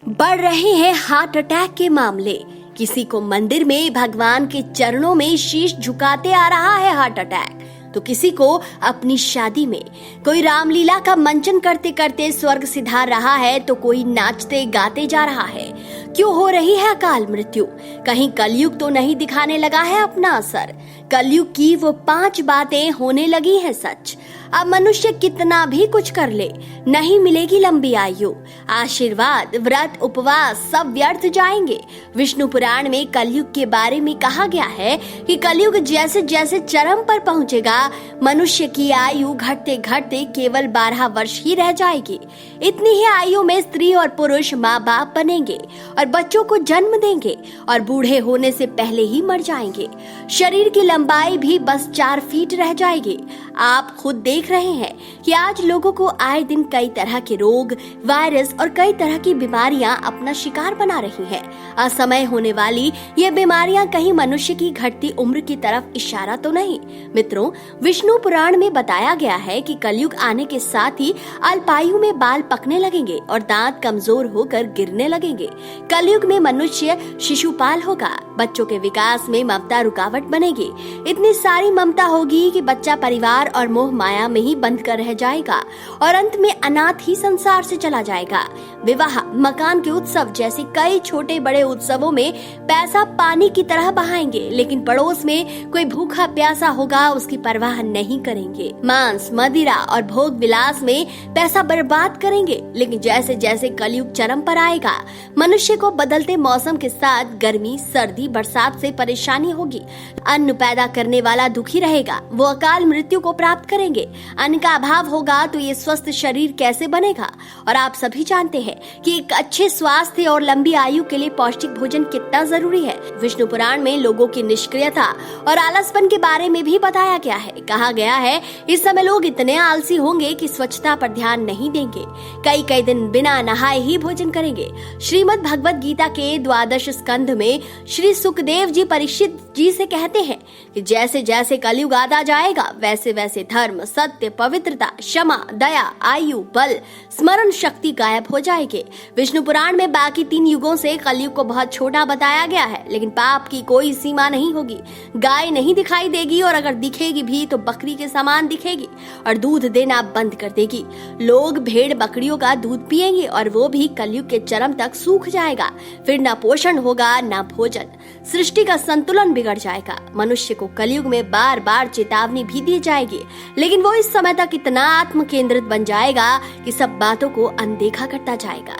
बढ़ रहे हैं हार्ट अटैक के मामले। किसी को मंदिर में भगवान के चरणों में शीश झुकाते आ रहा है हार्ट अटैक, तो किसी को अपनी शादी में कोई रामलीला का मंचन करते करते स्वर्ग सिधार रहा है, तो कोई नाचते गाते जा रहा है। क्यों हो रही है अकाल मृत्यु? कहीं कलयुग तो नहीं दिखाने लगा है अपना असर? कलयुग की वो 5 बातें होने लगी हैं सच। अब मनुष्य कितना भी कुछ कर ले, नहीं मिलेगी लंबी आयु। आशीर्वाद, व्रत, उपवास सब व्यर्थ जाएंगे। विष्णु पुराण में कलयुग के बारे में कहा गया है कि कलयुग जैसे जैसे चरम पर पहुंचेगा, मनुष्य की आयु घटते घटते केवल 12 वर्ष ही रह जाएगी। इतनी ही आयु में स्त्री और पुरुष माँ बाप बनेंगे और बच्चों को जन्म देंगे और बूढ़े होने से पहले ही मर जाएंगे। शरीर की लंबाई भी बस 4 फीट रह जाएगी। आप खुद देख रहे हैं कि आज लोगों को आए दिन कई तरह के रोग, वायरस और कई तरह की बीमारियां अपना शिकार बना रही हैं। असमय होने वाली ये बीमारियां कहीं मनुष्य की घटती उम्र की तरफ इशारा तो नहीं? मित्रों, विष्णु पुराण में बताया गया है कि कलयुग आने के साथ ही अल्पायु में बाल पकने लगेंगे और दांत कमजोर होकर गिरने लगेंगे। कलयुग में मनुष्य शिशुपाल होगा, बच्चों के विकास में ममता रुकावट बनेगी। इतनी सारी ममता होगी कि बच्चा परिवार और मोह माया में ही बंद कर रह जाएगा और अंत में अनाथ ही संसार से चला जाएगा। विवाह, मकान के उत्सव जैसे कई छोटे बड़े उत्सवों में पैसा पानी की तरह बहाएंगे, लेकिन पड़ोस में कोई भूखा प्यासा होगा उसकी परवाह नहीं करेंगे। मांस, मदिरा और भोग विलास में पैसा बर्बाद करेंगे, लेकिन जैसे जैसे कलयुग चरम पर आएगा, मनुष्य को बदलते मौसम के साथ गर्मी, सर्दी, बरसात से परेशानी होगी। अन्न पैदा करने वाला दुखी रहेगा, वो अकाल मृत्यु को प्राप्त करेंगे। अन्न का अभाव होगा तो ये स्वस्थ शरीर कैसे बनेगा? और आप सभी जानते हैं कि एक अच्छे स्वास्थ्य और लंबी आयु के लिए पौष्टिक भोजन कितना जरूरी है। विष्णु पुराण में लोगों की निष्क्रियता और आलसपन के बारे में भी बताया गया है। कहा गया है इस समय लोग इतने आलसी होंगे कि स्वच्छता पर ध्यान नहीं देंगे, कई कई दिन बिना नहाए ही भोजन करेंगे। श्रीमद् भगवत गीता के 12 स्कंध में श्री सुखदेव जी परीक्षित जी से कहते हैं कि जैसे जैसे कलयुग आता जाएगा, वैसे वैसे धर्म, सत्य, पवित्रता, क्षमा, दया, आयु, बल, स्मरण शक्ति गायब हो जाएंगे। विष्णु पुराण में बाकी 3 युगों से कलयुग को बहुत छोटा बताया गया है, लेकिन पाप की कोई सीमा नहीं होगी। गाय नहीं दिखाई देगी और अगर दिखेगी भी तो बकरी के समान दिखेगी और दूध देना बंद कर देगी। लोग भेड़ बकरियों का दूध पिएंगे और वो भी कलयुग के चरम तक सूख जाएगा। फिर ना पोषण होगा ना भोजन, सृष्टि का संतुलन बिगड़ जाएगा। मनुष्य को कलयुग में बार बार चेतावनी भी दी जाएगी, लेकिन वो इस समय तक इतना आत्म केंद्रित बन जाएगा कि सब बातों को अनदेखा करता जाएगा।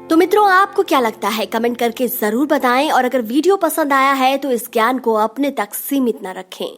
तो मित्रों, आपको क्या लगता है? कमेंट करके जरूर बताएं और अगर वीडियो पसंद आया है तो इस ज्ञान को अपने तक सीमित न रखें।